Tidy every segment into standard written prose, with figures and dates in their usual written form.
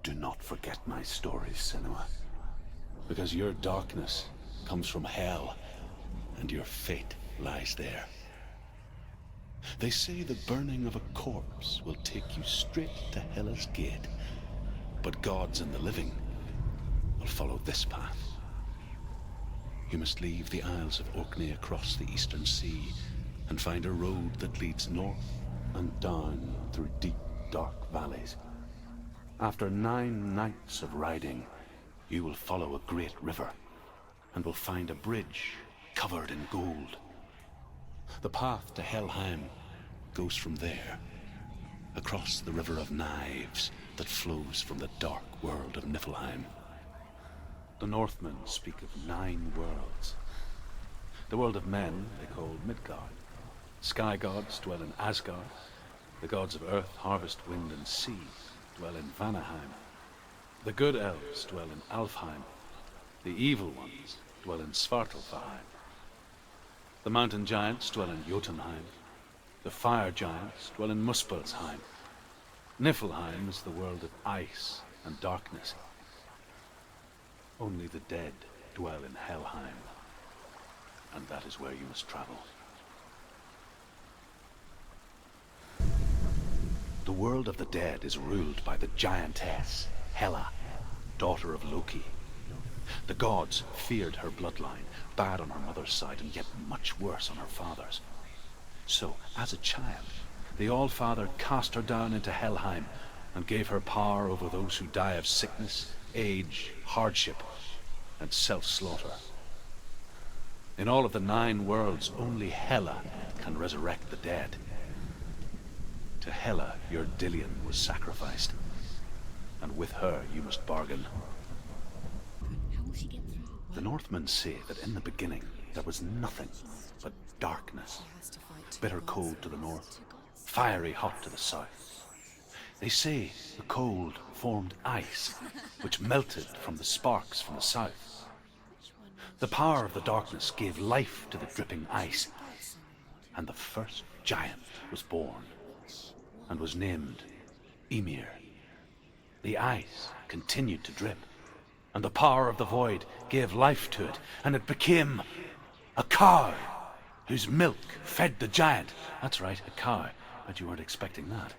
Do not forget my stories, Senua. Because your darkness comes from hell, and your fate lies there. They say the burning of a corpse will take you straight to Hela's gate, but gods and the living will follow this path. You must leave the Isles of Orkney across the eastern sea and find a road that leads north and down through deep, dark valleys. After 9 nights of riding, you will follow a great river and will find a bridge covered in gold. The path to Helheim goes from there, across the River of Knives that flows from the dark world of Niflheim. The Northmen speak of 9 worlds. The world of men they call Midgard. Sky gods dwell in Asgard. The gods of earth, harvest, wind, and sea dwell in Vanaheim. The good elves dwell in Alfheim. The evil ones dwell in Svartalfheim. The mountain giants dwell in Jotunheim. The fire giants dwell in Muspelheim. Niflheim is the world of ice and darkness. Only the dead dwell in Helheim, and that is where you must travel. The world of the dead is ruled by the giantess, Hela, daughter of Loki. The gods feared her bloodline, bad on her mother's side and yet much worse on her father's. So, as a child, the All-Father cast her down into Helheim and gave her power over those who die of sickness, age, hardship, and self-slaughter. In all of the 9 worlds, only Hela can resurrect the dead. To Hela, your Dillion was sacrificed, and with her you must bargain. How will she get through? The Northmen say that in the beginning there was nothing but darkness, bitter cold to the north, fiery hot to the south. They say the cold formed ice, which melted from the sparks from the south. The power of the darkness gave life to the dripping ice, and the first giant was born, and was named Ymir. The ice continued to drip, and the power of the void gave life to it, and it became a cow, whose milk fed the giant. That's right, a cow. Bet you weren't expecting that.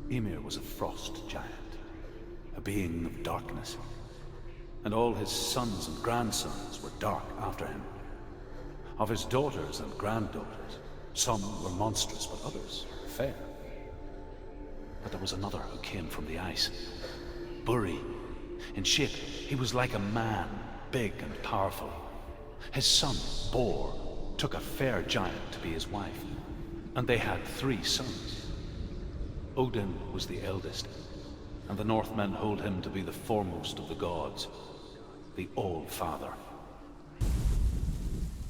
Ymir was a frost giant, a being of darkness, and all his sons and grandsons were dark after him. Of his daughters and granddaughters, some were monstrous, but others fair. But there was another who came from the ice. Buri. In shape, he was like a man, big and powerful. His son, Bor, took a fair giant to be his wife, and they had 3 sons. Odin was the eldest, and the Northmen hold him to be the foremost of the gods, the All-Father.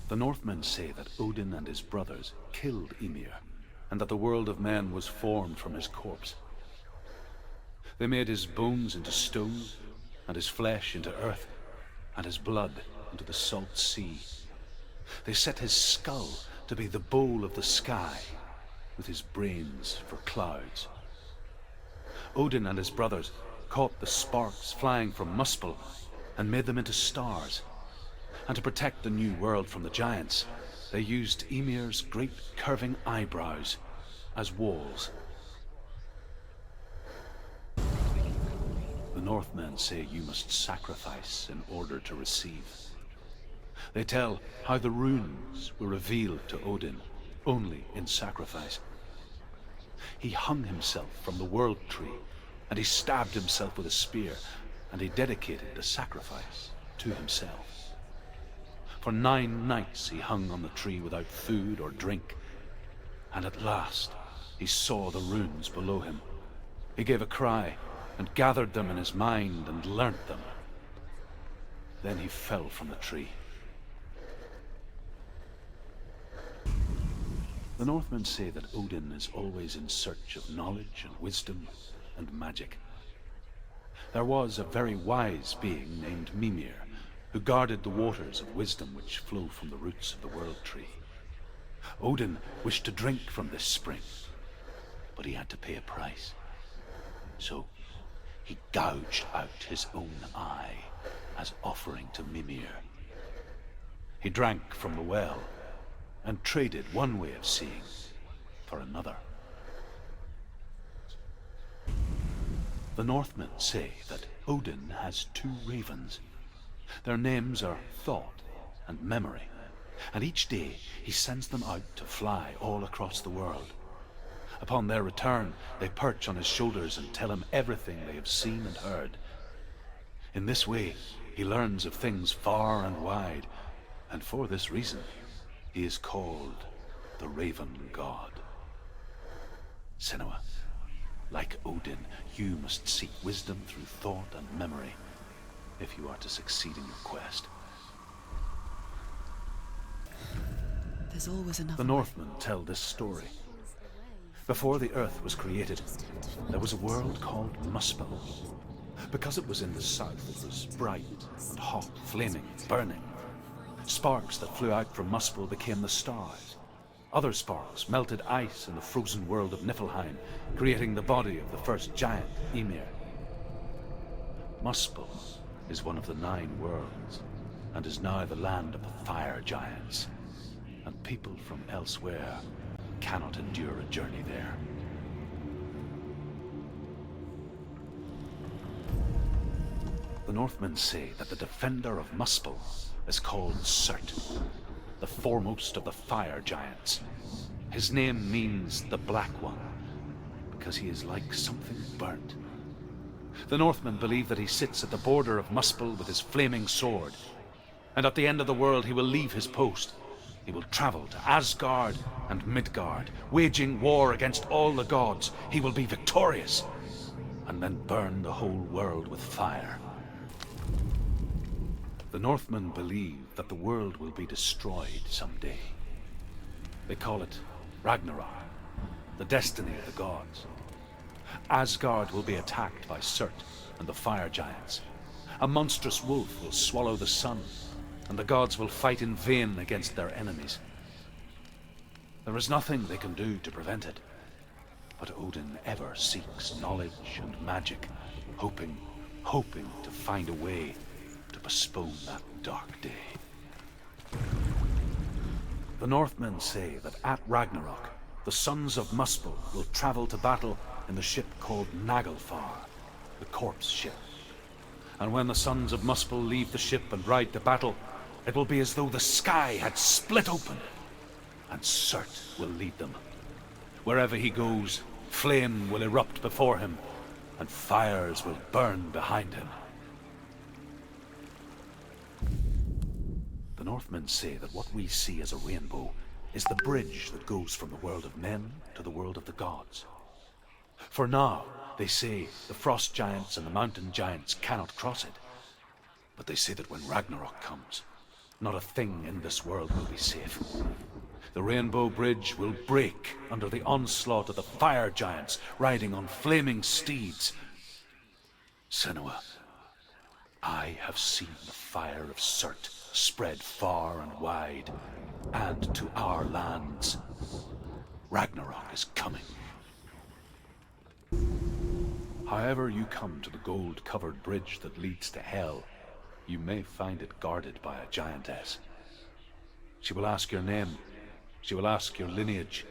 The Northmen say that Odin and his brothers killed Ymir, and that the world of men was formed from his corpse. They made his bones into stone, and his flesh into earth, and his blood into the salt sea. They set his skull to be the bowl of the sky, with his brains for clouds. Odin and his brothers caught the sparks flying from Muspel and made them into stars. And to protect the new world from the giants, they used Ymir's great curving eyebrows as walls. The Northmen say you must sacrifice in order to receive. They tell how the runes were revealed to Odin only in sacrifice. He hung himself from the world tree, and he stabbed himself with a spear, and he dedicated the sacrifice to himself. For 9 nights he hung on the tree without food or drink, and at last he saw the runes below him. He gave a cry, and gathered them in his mind and learnt them. Then he fell from the tree. The Northmen say that Odin is always in search of knowledge and wisdom and magic. There was a very wise being named Mimir, who guarded the waters of wisdom which flow from the roots of the world tree. Odin wished to drink from this spring, but he had to pay a price. So he gouged out his own eye as offering to Mimir. He drank from the well and traded one way of seeing for another. The Northmen say that Odin has two ravens. Their names are Thought and Memory, and each day he sends them out to fly all across the world. Upon their return, they perch on his shoulders and tell him everything they have seen and heard. In this way, he learns of things far and wide, and for this reason, he is called the Raven God. Senua, like Odin, you must seek wisdom through thought and memory if you are to succeed in your quest. There's always another. The Northmen tell this story. Before the earth was created, there was a world called Muspel. Because it was in the south, it was bright and hot, flaming, burning. Sparks that flew out from Muspel became the stars. Other sparks melted ice in the frozen world of Niflheim, creating the body of the first giant, Ymir. Muspel is one of the 9 worlds, and is now the land of the fire giants, and people from elsewhere cannot endure a journey there. The Northmen say that the defender of Muspel is called Surt, the foremost of the fire giants. His name means the Black One, because he is like something burnt. The Northmen believe that he sits at the border of Muspel with his flaming sword, and at the end of the world he will leave his post. He will travel to Asgard and Midgard, waging war against all the gods. He will be victorious, and then burn the whole world with fire. The Northmen believe that the world will be destroyed someday. They call it Ragnarok, the destiny of the gods. Asgard will be attacked by Surt and the fire giants. A monstrous wolf will swallow the sun, and the gods will fight in vain against their enemies. There is nothing they can do to prevent it, but Odin ever seeks knowledge and magic, hoping to find a way to postpone that dark day. The Northmen say that at Ragnarok, the sons of Muspel will travel to battle in the ship called Naglfar, the corpse ship. And when the sons of Muspel leave the ship and ride to battle, it will be as though the sky had split open, and Surt will lead them. Wherever he goes, flame will erupt before him, and fires will burn behind him. The Northmen say that what we see as a rainbow is the bridge that goes from the world of men to the world of the gods. For now, they say, the frost giants and the mountain giants cannot cross it. But they say that when Ragnarok comes, not a thing in this world will be safe. The rainbow bridge will break under the onslaught of the fire giants riding on flaming steeds. Senua, I have seen the fire of Surt spread far and wide, and to our lands. Ragnarok is coming. However you come to the gold-covered bridge that leads to Hell, you may find it guarded by a giantess. She will ask your name. She will ask your lineage.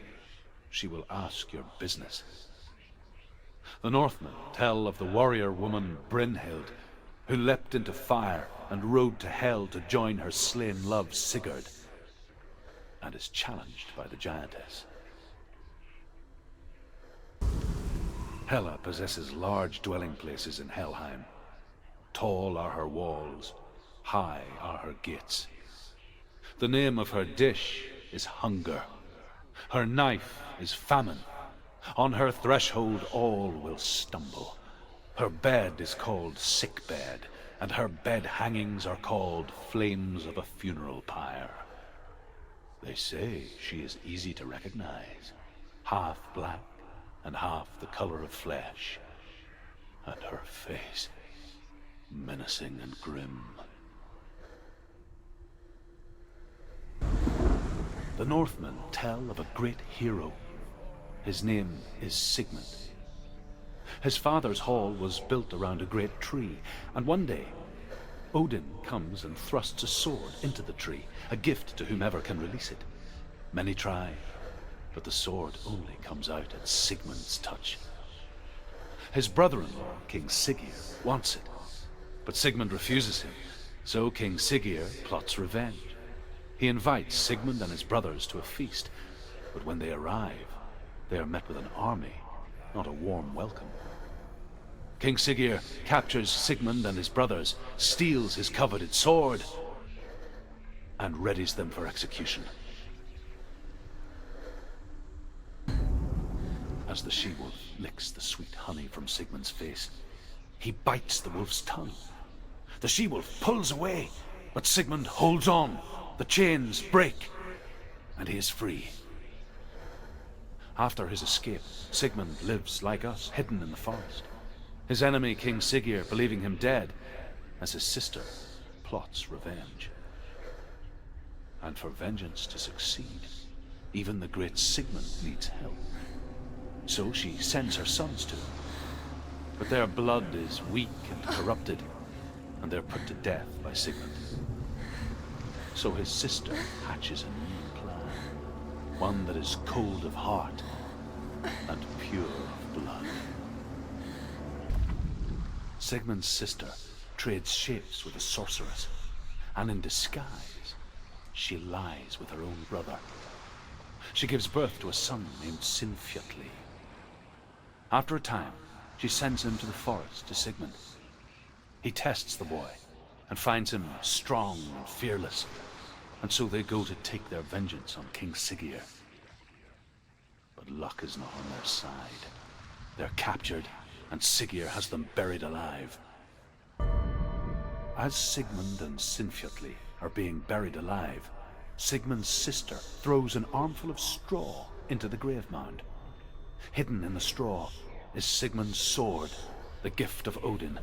She will ask your business. The Northmen tell of the warrior woman Brynhild, who leapt into fire and rode to Hell to join her slain love Sigurd, and is challenged by the giantess. Hela possesses large dwelling places in Helheim. Tall are her walls, high are her gates. The name of her dish is hunger. Her knife is famine. On her threshold all will stumble. Her bed is called sick bed, and her bed hangings are called flames of a funeral pyre. They say she is easy to recognize, half black and half the color of flesh, and her face menacing and grim. The Northmen tell of a great hero His name is Sigmund. His father's hall was built around a great tree, and one day, Odin comes and thrusts a sword into the tree, a gift to whomever can release it. Many try, but the sword only comes out at Sigmund's touch. His brother-in-law, King Siggeir, wants it, but Sigmund refuses him, so King Siggeir plots revenge. He invites Sigmund and his brothers to a feast, but when they arrive, they are met with an army, not a warm welcome. King Siggeir captures Sigmund and his brothers, steals his coveted sword, and readies them for execution. As the she-wolf licks the sweet honey from Sigmund's face, he bites the wolf's tongue. The she-wolf pulls away, but Sigmund holds on. The chains break, and he is free. After his escape, Sigmund lives like us, hidden in the forest. His enemy, King Siggeir, believing him dead, as his sister plots revenge. And for vengeance to succeed, even the great Sigmund needs help. So she sends her sons to him. But their blood is weak and corrupted, and they're put to death by Sigmund. So his sister hatches a new plan, one that is cold of heart and pure of blood. Sigmund's sister trades shapes with a sorceress, and in disguise, she lies with her own brother. She gives birth to a son named Sinfjotli. After a time, she sends him to the forest to Sigmund. He tests the boy and finds him strong and fearless, and so they go to take their vengeance on King Siggeir. But luck is not on their side. They're captured, and Siggeir has them buried alive. As Sigmund and Sinfjotli are being buried alive, Sigmund's sister throws an armful of straw into the grave mound. Hidden in the straw is Sigmund's sword, the gift of Odin.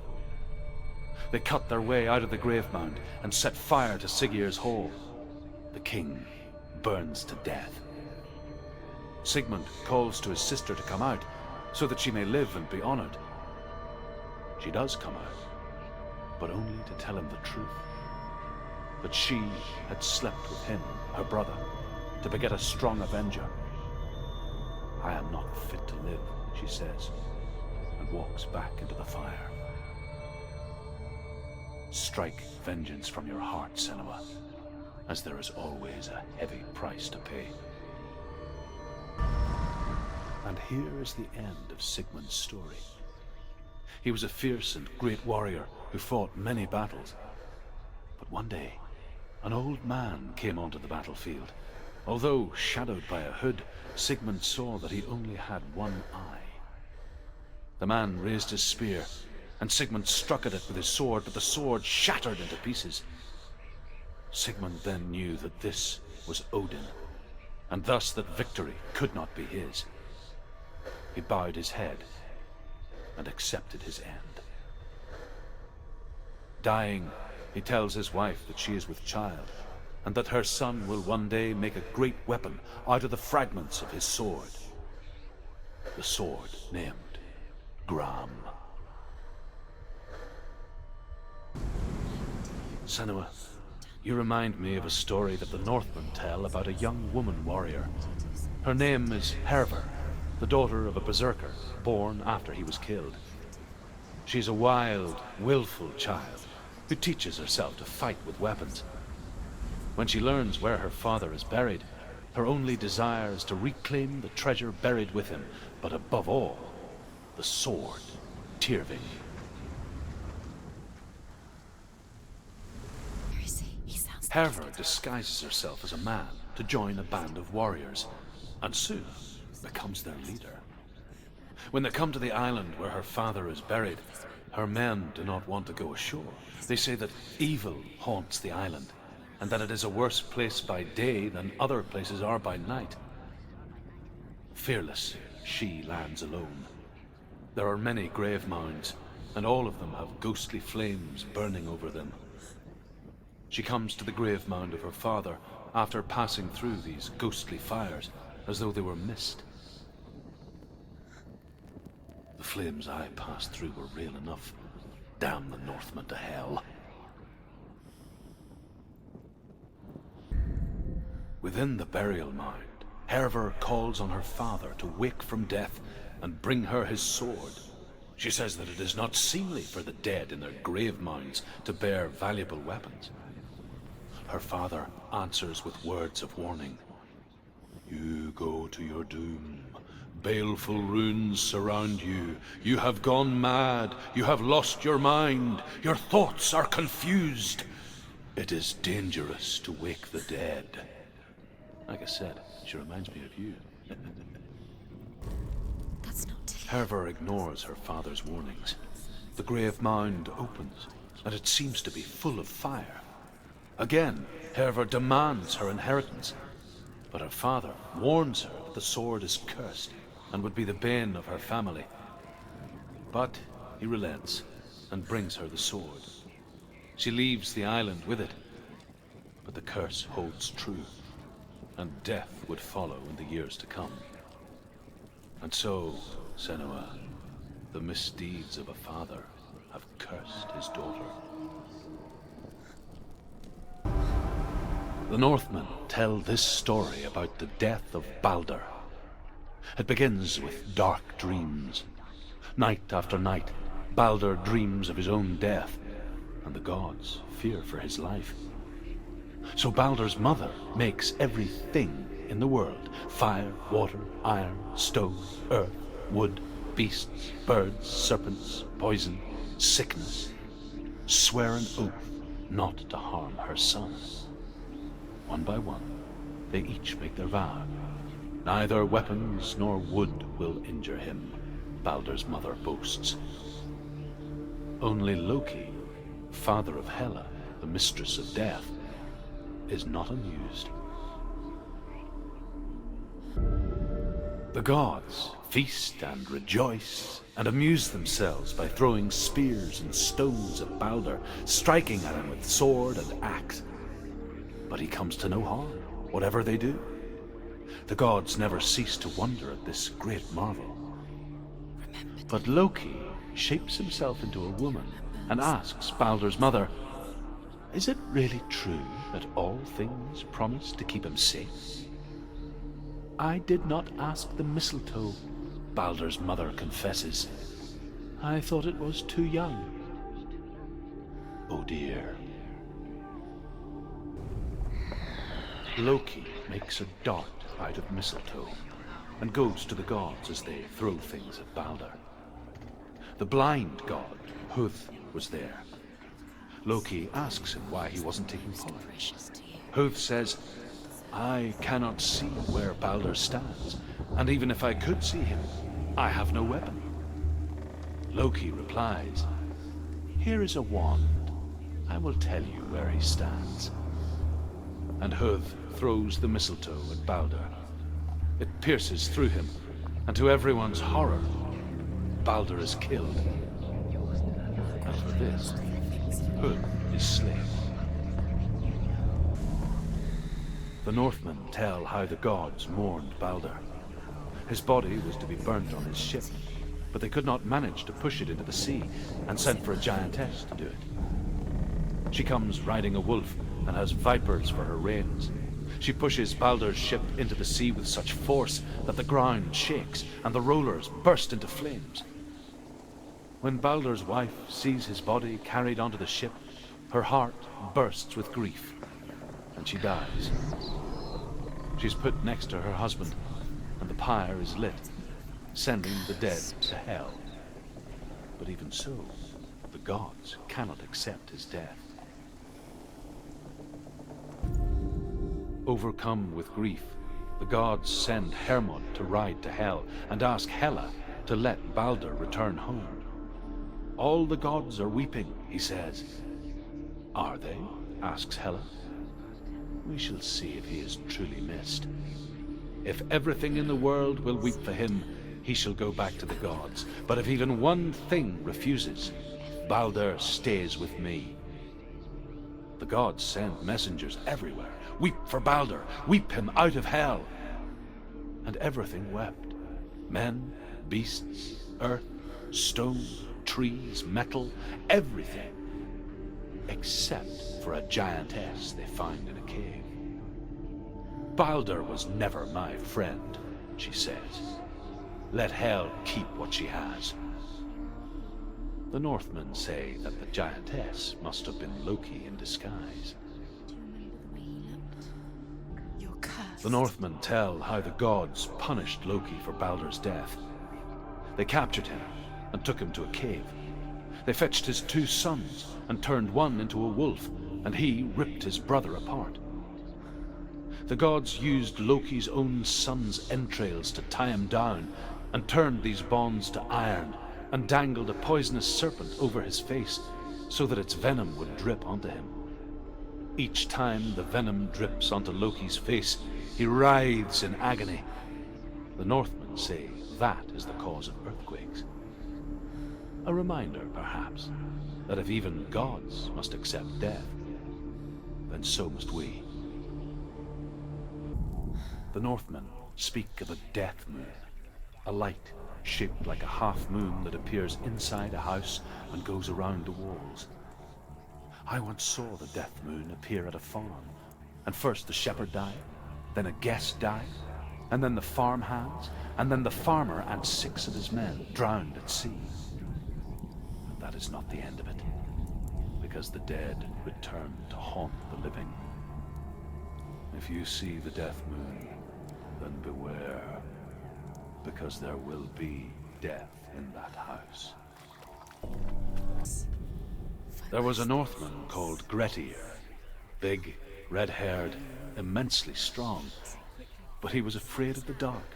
They cut their way out of the grave mound and set fire to Siggeir's hall. The king burns to death. Sigmund calls to his sister to come out so that she may live and be honored. She does come out, but only to tell him the truth. That she had slept with him, her brother, to beget a strong avenger. I am not fit to live, she says, and walks back into the fire. Strike vengeance from your heart, Senua, as there is always a heavy price to pay. And here is the end of Sigmund's story. He was a fierce and great warrior who fought many battles. But one day, an old man came onto the battlefield. Although shadowed by a hood, Sigmund saw that he only had one eye. The man raised his spear, and Sigmund struck at it with his sword, but the sword shattered into pieces. Sigmund then knew that this was Odin, and thus that victory could not be his. He bowed his head and accepted his end. Dying, he tells his wife that she is with child, and that her son will one day make a great weapon out of the fragments of his sword. The sword named Gram. Senua, you remind me of a story that the Northmen tell about a young woman warrior. Her name is Hervor, the daughter of a berserker born after he was killed. She's a wild, willful child who teaches herself to fight with weapons. When she learns where her father is buried, her only desire is to reclaim the treasure buried with him, but above all, the sword, Tyrving. Hervor disguises herself as a man to join a band of warriors, and soon becomes their leader. When they come to the island where her father is buried, her men do not want to go ashore. They say that evil haunts the island, and that it is a worse place by day than other places are by night. Fearless, she lands alone. There are many grave mounds, and all of them have ghostly flames burning over them. She comes to the grave mound of her father after passing through these ghostly fires, as though they were mist. flames I passed through were real enough. Damn the Northmen to hell. Within the burial mound, Hervor calls on her father to wake from death and bring her his sword. She says that it is not seemly for the dead in their grave mounds to bear valuable weapons. Her father answers with words of warning. You go to your doom. Baleful runes surround you. You have gone mad. You have lost your mind. Your thoughts are confused. It is dangerous to wake the dead. Like I said, she reminds me of you. That's not Hervor ignores her father's warnings. The grave mound opens, and it seems to be full of fire. Again, Hervor demands her inheritance, but her father warns her that the sword is cursed and would be the bane of her family. But he relents and brings her the sword. She leaves the island with it, but the curse holds true, and death would follow in the years to come. And so, Senua, the misdeeds of a father have cursed his daughter. The Northmen tell this story about the death of Baldur. It begins with dark dreams. Night after night, Baldur dreams of his own death, and the gods fear for his life. So Baldur's mother makes everything in the world: fire, water, iron, stone, earth, wood, beasts, birds, serpents, poison, sickness, swear an oath not to harm her son. One by one, they each make their vow. Neither weapons nor wood will injure him, Baldur's mother boasts. Only Loki, father of Hela, the mistress of death, is not amused. The gods feast and rejoice and amuse themselves by throwing spears and stones at Baldur, striking at him with sword and axe. But he comes to no harm, whatever they do. The gods never cease to wonder at this great marvel. But Loki shapes himself into a woman and asks Baldur's mother, "Is it really true that all things promise to keep him safe?" "I did not ask the mistletoe," Baldur's mother confesses. "I thought it was too young." Oh dear. Loki makes a dart out of mistletoe and goes to the gods as they throw things at Baldur. The blind god, Huth, was there. Loki asks him why he wasn't taking part. Huth says, "I cannot see where Baldur stands, and even if I could see him, I have no weapon." Loki replies, "Here is a wand. I will tell you where he stands." And Huth throws the mistletoe at Baldur. It pierces through him, and to everyone's horror, Baldur is killed. And for this, Huth is slain. The Northmen tell how the gods mourned Baldur. His body was to be burnt on his ship, but they could not manage to push it into the sea, and sent for a giantess to do it. She comes riding a wolf and has vipers for her reins. She pushes Baldur's ship into the sea with such force that the ground shakes and the rollers burst into flames. When Baldur's wife sees his body carried onto the ship, her heart bursts with grief, and she dies. She's put next to her husband, and the pyre is lit, sending the dead to hell. But even so, the gods cannot accept his death. Overcome with grief, the gods send Hermod to ride to Hell and ask Hela to let Baldur return home. "All the gods are weeping," he says. "Are they?" asks Hela. "We shall see if he is truly missed. If everything in the world will weep for him, he shall go back to the gods. But if even one thing refuses, Baldur stays with me." The gods send messengers everywhere. "Weep for Baldur! Weep him out of hell!" And everything wept. Men, beasts, earth, stone, trees, metal, everything. Except for a giantess they find in a cave. Baldur was never my friend, she says. Let Hel keep what she has. The Northmen say that the giantess must have been Loki in disguise. You're cursed. The Northmen tell how the gods punished Loki for Baldur's death. They captured him and took him to a cave. They fetched his 2 sons and turned one into a wolf, and he ripped his brother apart. The gods used Loki's own son's entrails to tie him down, and turned these bonds to iron, and dangled a poisonous serpent over his face, so that its venom would drip onto him. Each time the venom drips onto Loki's face, he writhes in agony. The Northmen say that is the cause of earthquakes. A reminder, perhaps, that if even gods must accept death, then so must we. The Northmen speak of a death moon, a light shaped like a half-moon that appears inside a house and goes around the walls. I once saw the death moon appear at a farm, and first the shepherd died, then a guest died, and then the farmhands, and then the farmer and 6 of his men drowned at sea. But that is not the end of it, because the dead return to haunt the living. If you see the death moon, then beware, because there will be death in that house. There was a Northman called Grettir, big, red-haired, immensely strong, but he was afraid of the dark.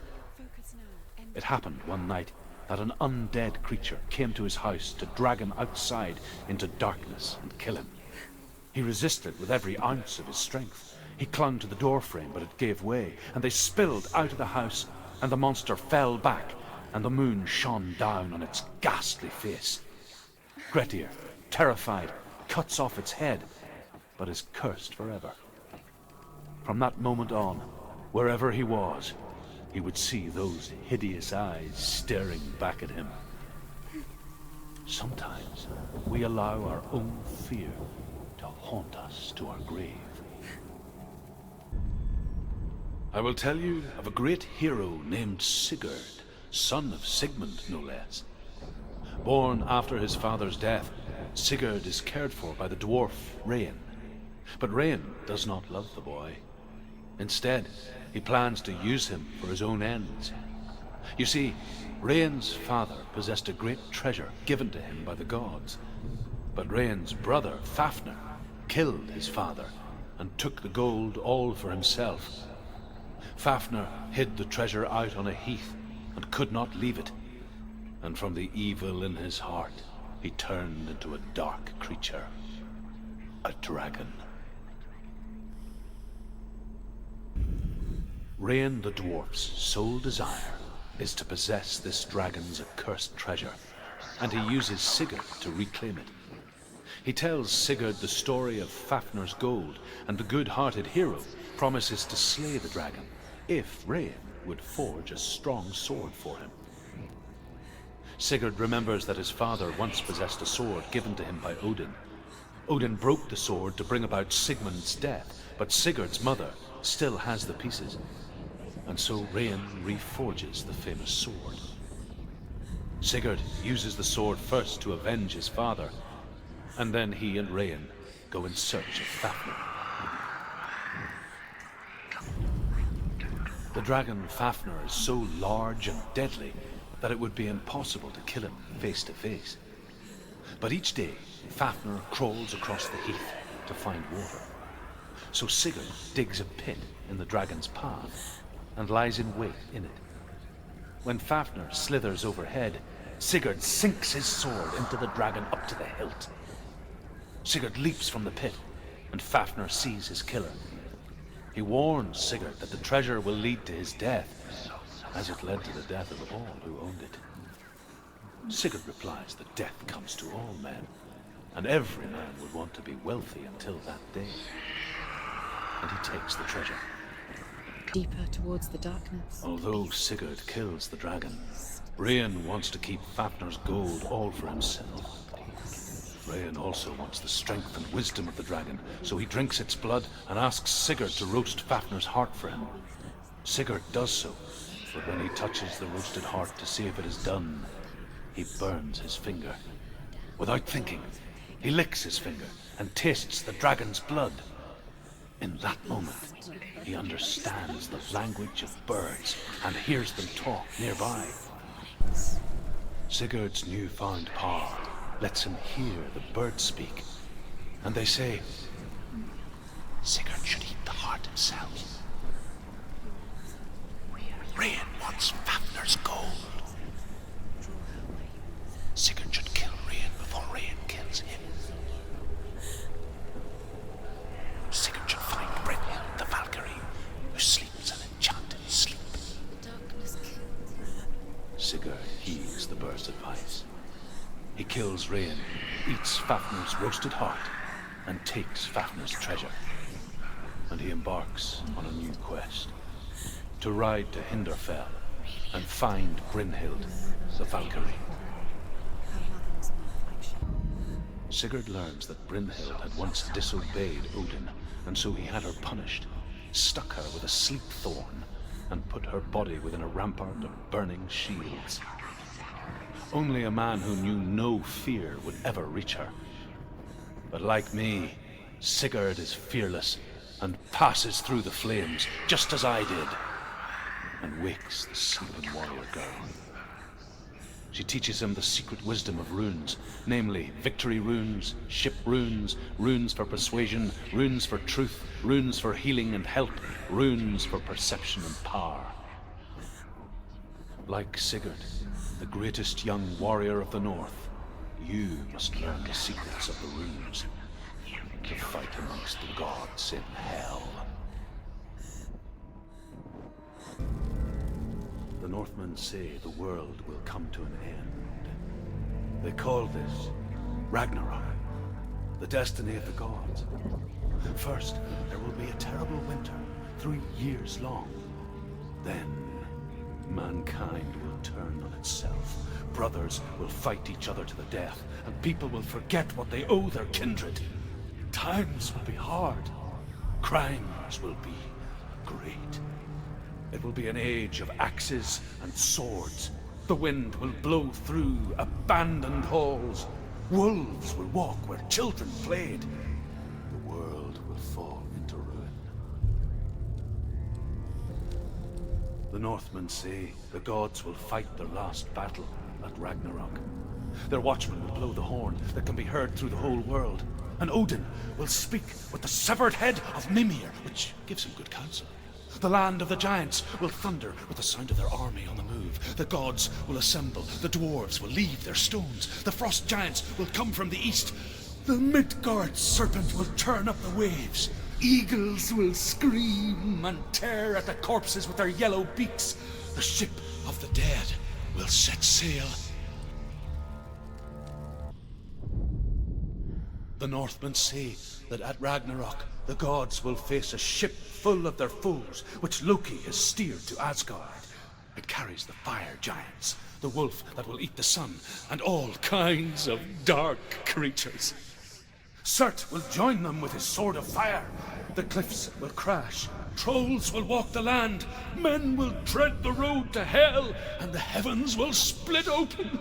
It happened one night that an undead creature came to his house to drag him outside into darkness and kill him. He resisted with every ounce of his strength. He clung to the doorframe, but it gave way, and they spilled out of the house, and the monster fell back, and the moon shone down on its ghastly face. Grettir, terrified, cuts off its head, but is cursed forever. From that moment on, wherever he was, he would see those hideous eyes staring back at him. Sometimes we allow our own fear to haunt us to our grave. I will tell you of a great hero named Sigurd, son of Sigmund, no less. Born after his father's death, Sigurd is cared for by the dwarf Rain. But Rain does not love the boy. Instead, he plans to use him for his own ends. You see, Rain's father possessed a great treasure given to him by the gods. But Rain's brother, Fafnir, killed his father and took the gold all for himself. Fafnir hid the treasure out on a heath and could not leave it. And from the evil in his heart, he turned into a dark creature, a dragon. Rain the dwarf's sole desire is to possess this dragon's accursed treasure, and he uses Sigurd to reclaim it. He tells Sigurd the story of Fafnir's gold, and the good-hearted hero promises to slay the dragon if Rain would forge a strong sword for him. Sigurd remembers that his father once possessed a sword given to him by Odin. Odin broke the sword to bring about Sigmund's death, but Sigurd's mother still has the pieces, and so Rain reforges the famous sword. Sigurd uses the sword first to avenge his father, and then he and Rain go in search of Fafnir. The dragon Fafnir is so large and deadly that it would be impossible to kill him face to face. But each day, Fafnir crawls across the heath to find water. So Sigurd digs a pit in the dragon's path and lies in wait in it. When Fafnir slithers overhead, Sigurd sinks his sword into the dragon up to the hilt. Sigurd leaps from the pit, and Fafnir sees his killer. He warns Sigurd that the treasure will lead to his death, as it led to the death of all who owned it. Sigurd replies that death comes to all men, and every man would want to be wealthy until that day. And he takes the treasure. Deeper towards the darkness. Although Sigurd kills the dragon, Rain wants to keep Fafnir's gold all for himself. Rain also wants the strength and wisdom of the dragon, so he drinks its blood and asks Sigurd to roast Fafnir's heart for him. Sigurd does so, but when he touches the roasted heart to see if it is done, he burns his finger. Without thinking, he licks his finger and tastes the dragon's blood. In that moment, he understands the language of birds and hears them talk nearby. Sigurd's newfound power lets him hear the birds speak, and they say, Sigurd should eat the heart himself. Rain wants Fafnir's gold. Sigurd should kill Rain before Rain kills him. Sigurd should find Brynhild the Valkyrie, who sleeps an enchanted sleep. Sigurd heeds the bird's advice. He kills Rain, eats Fafnir's roasted heart, and takes Fafnir's treasure. And he embarks on a new quest, to ride to Hinderfell and find Brynhild the Valkyrie. Sigurd learns that Brynhild had once disobeyed Odin, and so he had her punished, stuck her with a sleep thorn, and put her body within a rampart of burning shields. Only a man who knew no fear would ever reach her. But like me, Sigurd is fearless and passes through the flames, just as I did, and wakes the sleeping warrior girl. She teaches him the secret wisdom of runes, namely victory runes, ship runes, runes for persuasion, runes for truth, runes for healing and help, runes for perception and power. Like Sigurd, the greatest young warrior of the North, you must learn the secrets of the runes to fight amongst the gods in Hell. The Northmen say the world will come to an end. They call this Ragnarok, the destiny of the gods. First, there will be a terrible winter, 3 years long. Then, mankind will turn on itself. Brothers will fight each other to the death, and people will forget what they owe their kindred. Times will be hard. Crimes will be great. It will be an age of axes and swords. The wind will blow through abandoned halls. Wolves will walk where children played. The world will fall into ruin. The Northmen say the gods will fight their last battle at Ragnarok. Their watchmen will blow the horn that can be heard through the whole world. And Odin will speak with the severed head of Mimir, which gives him good counsel. The land of the giants will thunder with the sound of their army on the move. The gods will assemble. The dwarves will leave their stones. The frost giants will come from the east. The Midgard serpent will turn up the waves. Eagles will scream and tear at the corpses with their yellow beaks. The ship of the dead will set sail. The Northmen say that at Ragnarok, the gods will face a ship full of their foes, which Loki has steered to Asgard. It carries the fire giants, the wolf that will eat the sun, and all kinds of dark creatures. Surt will join them with his sword of fire. The cliffs will crash. Trolls will walk the land. Men will tread the road to hell, and the heavens will split open.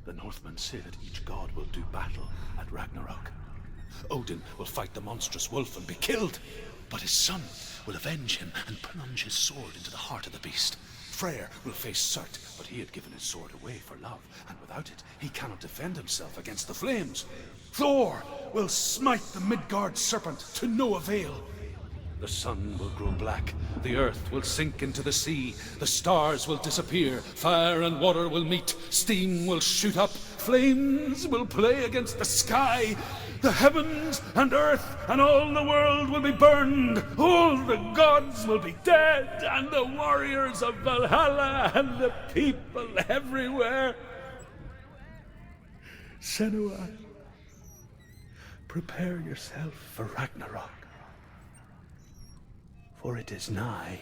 The Northmen say that each god will do battle at Ragnarok. Odin will fight the monstrous wolf and be killed, but his son will avenge him and plunge his sword into the heart of the beast. Freyr will face Surt, but he had given his sword away for love, and without it, he cannot defend himself against the flames. Thor will smite the Midgard serpent to no avail. The sun will grow black, the earth will sink into the sea, the stars will disappear, fire and water will meet, steam will shoot up, flames will play against the sky, the heavens and earth and all the world will be burned, all the gods will be dead, and the warriors of Valhalla and the people everywhere. Senua, prepare yourself for Ragnarok, for it is nigh.